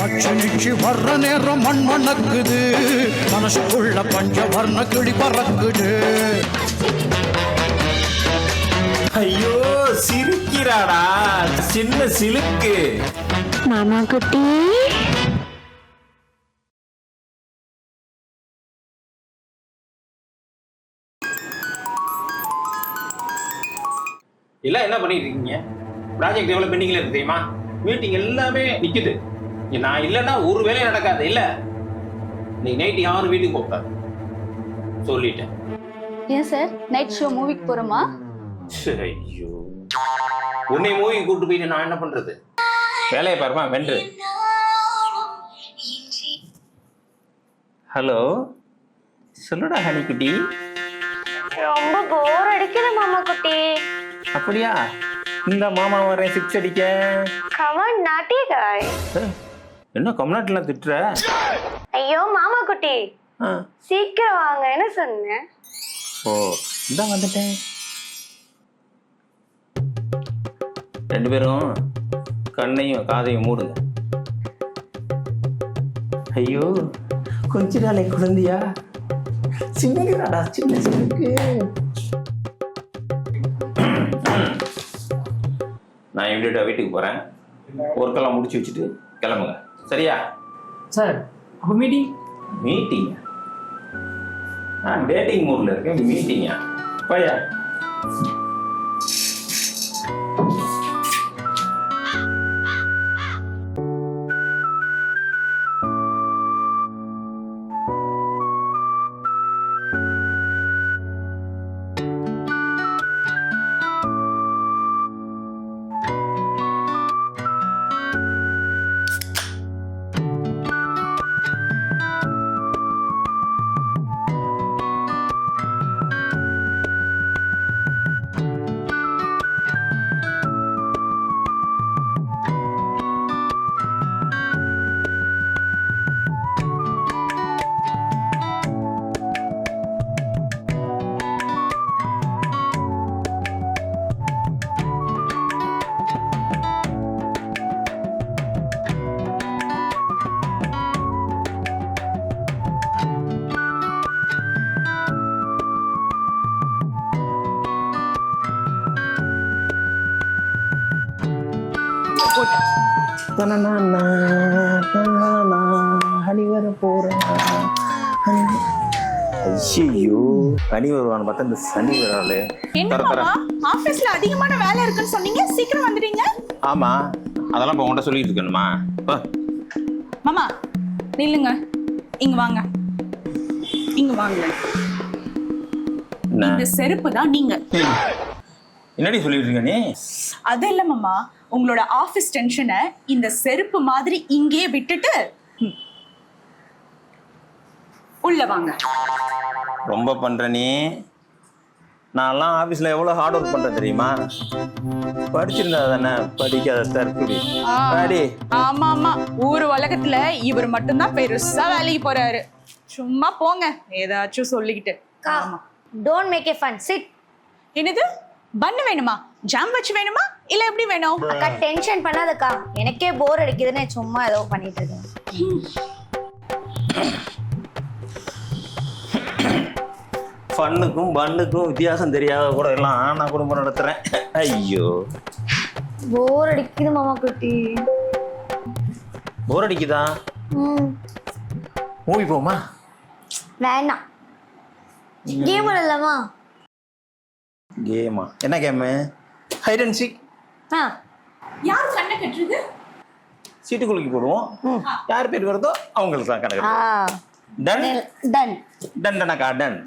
பச்சனிச்சு வர்ற நேரம் மண் மணக்குது, மனசுக்குள்ள பஞ்ச வர்ண கிளி பறக்குது. ஐயோ சிரிக்கிறாடா சின்ன சிலுக்கு. மாமா குட்டி எல்லாம் என்ன பண்ணிட்டு இருக்கீங்க? ப்ராஜெக்ட் எவ்வளவு பெண்டிங்ல இருக்கு தெரியுமா? மீட்டிங் எல்லாமே நிக்குது. நான் இல்லைன்னா ஒரு வேலையும் நடக்காது. இல்ல நீங்க நைட் யாரும் வீட்டுக்கு போகாது சொல்லிட்டேன். ஏன் சார் நைட் ஷோ மூவிக்கு போறோமா? ஐயோ உன்னை மூவி கூட்டு போயிட்டு நான் என்ன பண்றது? வேலையை பாருமா வென்று. ஹலோ சொல்லுடா ஹனி குட்டி. ரொம்ப போர் அடிக்குது மாமா குட்டி. அப்படியா? இந்த மாமா வரேன் சிக்ஸ் அடிக்க. கமான் நாட்டி காய். என்ன கம்நாட்டுல திட்டுற? ஐயோ மாமா குட்டி சீக்கிரம் வாங்கன்னு சொன்னேன். ஓ இந்த வந்துட்டேன். ரெண்டு பேரும் கண்ணையும் காதையும் மூடுங்க. ஐயோ கொஞ்ச நாளை குழந்தையா சின்னடா சின்ன சின்னுக்கு. நான் இமீடியட்டா வீட்டுக்கு போறேன். ஒர்க்கெல்லாம் முடிச்சு வச்சுட்டு கிளம்புங்க. சரியா சார்? அப்போ மீட்டிங்? மீட்டிங்? நான் டேட்டிங் மூட்ல இருக்கேன். மீட்டிங்கா? பையா ஹனி வர போறேன். ஐயோ ஹனி வருவான்னு பார்த்தா இந்த சனி வராளே. ஆபீஸ்ல அதிகமான வேலை இருக்குன்னு சொன்னீங்க, சீக்கிரம் வந்துட்டீங்க. ஆமா அதெல்லாம் இப்போ உன்கிட்ட சொல்லிட்டு இருக்கணுமா? மாமா நில்லுங்க, இங்க வாங்க, இங்க வாங்க. இந்த செருப்பு தான் நீங்க. என்னடி சொல்லிட்டு இருக்க நீ? அது இல்ல மாமா, உங்களோட ஆபீஸ் டென்ஷனை இந்த செருப்பு மாதிரி இங்கேயே விட்டுட்டு உள்ள வாங்க. ரொம்ப பண்ற நீ. நான்லாம் ஆபீஸ்ல எவ்வளவு ஹார்ட் ஒர்க் பண்றேன் தெரியுமா? படிச்சிருந்தா தானே, படிக்காத தற்குடி. ஆமா ஆமா, ஊர் உலகத்துல இவர் மட்டும்தான் பெருசா வேலைக்கு போறாரு. சும்மா போங்க ஏதாச்சும் சொல்லிக்கிட்டு. Don't make a fun, sit. என்னது பண்ணு வேணுமா? ஜாம் வச்சு வேணுமா இல்ல எப்படி வேணும்? அக்கா டென்ஷன் பண்ணாதக்கா, எனக்கே போர் அடிக்குதுன்னு சும்மா ஏதோ பண்ணிட்டு இருக்கேன். ஃபன்னுக்கும் பண்ணுக்கும் வித்தியாசம் தெரியாத கூட எல்லாம் நான் குடும்பம் நடத்துறேன். ஐயோ போர் அடிக்குது மாமா குட்டி. போர் அடிக்குதா? மூவி போமா? வேணாம். கேம் விளையாடலாமா? கேமா? என்ன கேமு? Height and seek. யார் கண்ணை கட்டுறது? சீட்டுக்குள்ளுக்கு போடுவோம். யார் பேர் வருதோ அவங்களுக்கு தான் கணக்கு. டன் டன் டன் டனக்கா டன்.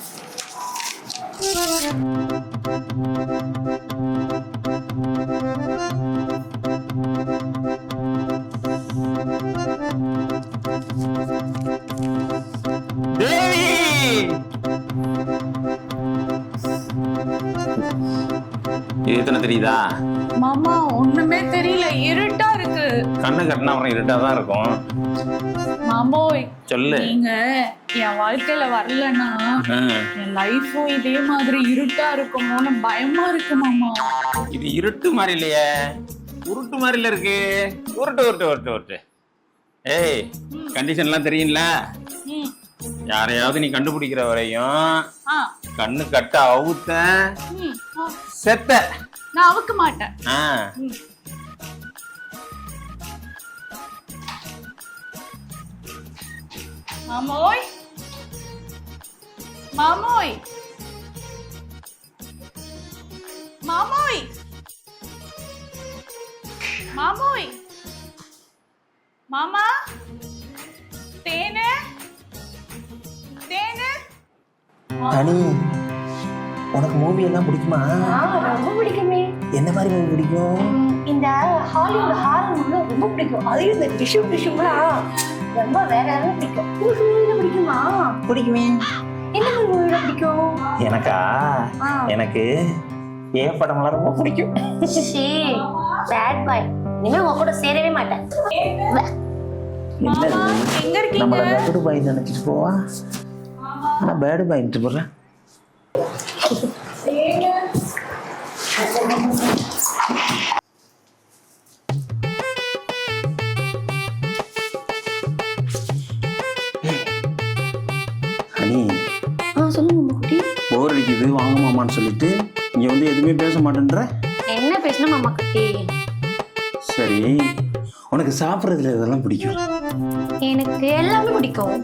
தேவி இது எத்தனை தெரியுதா? மாமா ஒண்ணுமே தெரியல, இருட்டா இருக்கு. கண்ணு கட்டினா அப்புறம் இருட்டா தான் இருக்கும். மாமோய் சொல்லு. நீங்க என் வாழ்க்கையில வரலன்னா என் லைஃபும் இதே மாதிரி இருட்டா இருக்குமோன்னு பயமா இருக்கு மாமா. இது இருட்டு மாதிரி இல்லையே, உருட்டு மாதிரில இருக்கு. உருட்டு உருட்டு உருட்டு உருட்டு. ஏய் கண்டிஷன்லாம் தெரியும்ல, ம். யாரையாவது நீ கண்டுபிடிக்கிற வரையும் ஆ. கண்ணு கட்ட அவுத்த ம். ஆ. செத்த. நான் அவுக்க மாட்டேன். ஆ. ம். மாமோய் மாமோய் மாமோய் மாமோய் மாமா தேனு தேனு. அனி, உனக்கு மூவி எல்லாம் பிடிக்குமா? ரொம்ப பிடிக்குமே. என்ன மாதிரி மூவி பிடிக்கும்? இந்த ஹாலிவுட் ஹாரர் மூவி ரொம்ப பிடிக்கும். அதையும் இந்த டிஷ்யூலாம் ரொம்ப வேற யாரும் பிடிக்கும். உங்களுக்கு பிடிக்குமா? பிடிக்குமே. என்ன மூவியோட பிடிக்கும்? எனக்கா? எனக்கு ஏ படம்லாம் ரொம்ப பிடிக்கும். Bad boy. இனிமே உங்க கூட சேரவே மாட்டேன். என்ன மாமா எங்க இருக்கீங்க? நம்மள பேடு பாய் நினைச்சிட்டு போவா, ஆனா பேடு பாய்ட்டு போடுறேன். அனி, சொல்லுங்க குட்டி. போர் அடிக்குது வாங்க மாமான்னு சொல்லிட்டு இங்க வந்து எதுவுமே பேச மாட்டேன்ற. என்ன பேசணும் மாமா குட்டி? சரி, உனக்கு சாப்பிட்றதுல இதெல்லாம் பிடிக்கும்? எனக்கு எல்லாமே பிடிக்கும்.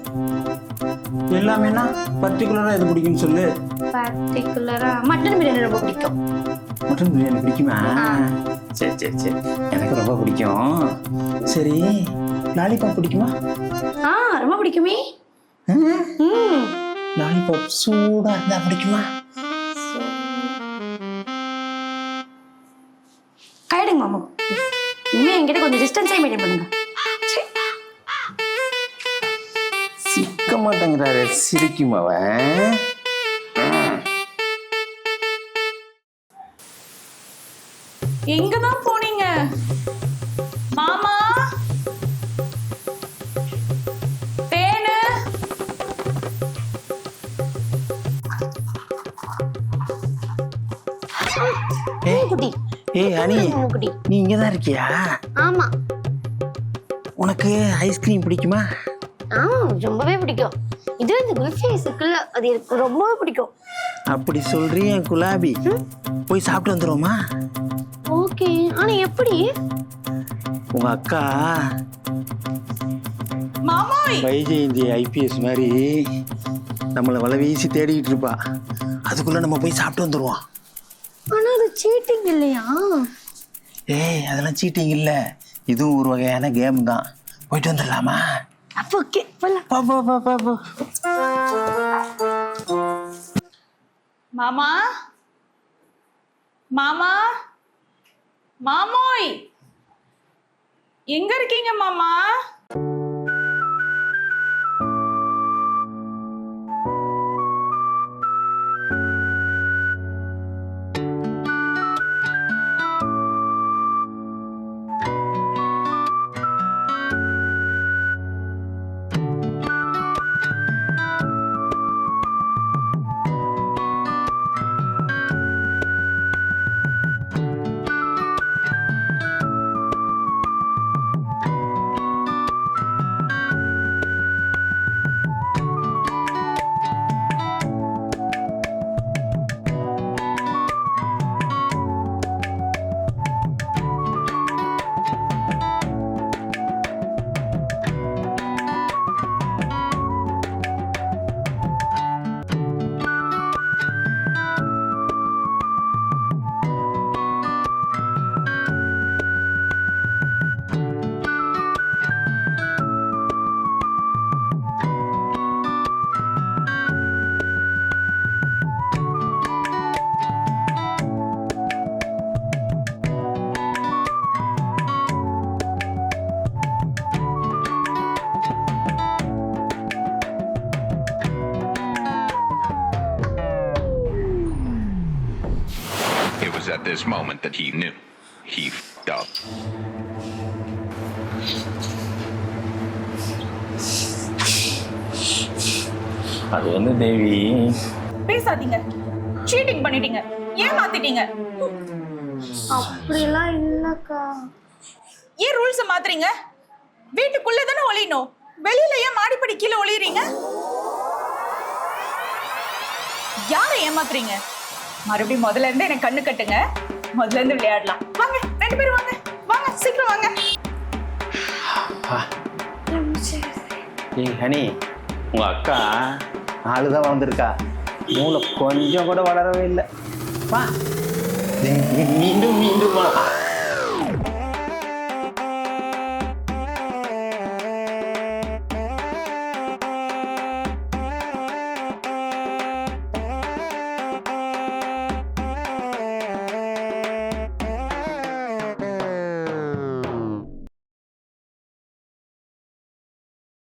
எல்லாமேனா பர்டிகுலரா எது பிடிக்கும்னு சொல்லு. பர்டிகுலரா மட்டன் பிரியாணி ரொம்ப பிடிக்கும். மட்டன் பிரியாணி பிடிக்குமா? சரி சரி சரி, எனக்கு ரொம்ப பிடிக்கும். சரி, லாலிபாப் பிடிக்குமா? ரொம்ப பிடிக்குமே. லாலிபாப் சூடா இருந்தா பிடிக்குமா? கைடுங்க மாமா. இனிமே என்கிட்ட கொஞ்சம் டிஸ்டன்ஸே மெயின்டைன் பண்ணுங்க. சிக்க மாட்டேங்கிறாரு, சிரிக்கும் அவன். எங்கதான் போனீங்க மாமா? தேனு குட்டி. ஏய் அனி, குட்டி. நீ இங்கதான் இருக்கியா? ஆமா. உனக்கு ஐஸ்கிரீம் பிடிக்குமா? ரொம்பவே பிடிக்கும். இது இந்த குல்ஃபி ஐஸ் இருக்குல்ல, அது எனக்கு ரொம்பவே பிடிக்கும். அப்படி சொல்றிய குலாபி, போய் சாப்பிட்டு வந்துருவோமா? ஓகே, ஆனா எப்படி? உங்க அக்கா மாமோய் வைஜெயந்தி ஐபிஎஸ் மாதிரி நம்மளை வலை வீசி தேடிக்கிட்டு இருப்பா. அதுக்குள்ள நம்ம போய் சாப்பிட்டு வந்துருவோம். ஆனா அது சீட்டிங் இல்லையா? ஏய், அதெல்லாம் சீட்டிங் இல்ல, இதுவும் ஒரு வகையான கேம் தான். போயிட்டு வந்துடலாமா? அப்போ ஓகே, போலாம். போ போ போ போ போ. மாமா மாமா மாமோய் எங்க இருக்கீங்க மாமா? was at this moment that he knew he f***ed up. அது வந்து தேவி, பேசாதீங்க. சீட்டிங் பண்ணிட்டீங்க, ஏமாத்திட்டீங்க. அப்படிலாம் இல்லக்கா. ஏன் ரூல்ஸ் மாத்துறீங்க? வீட்டுக்குள்ள தானே ஒளியணும், வெளியில ஏன் மாடிப்படி கீழே ஒளியறீங்க? யாரை ஏமாத்துறீங்க? மறுபடியும் முதல்ல இருந்து எனக்கு கண்ணு கட்டுங்க, முதல்ல இருந்து விளையாடலாம். வாங்க 2 பேரும் வாங்க, வாங்க சீக்கிரம் வாங்க. ஏய் ஹனி, உங்க அக்கா 4 தான் வளர்ந்துருக்கா, மூளை கொஞ்சம் கூட வளரவே இல்லை. வா மீண்டும் மீண்டும் வா.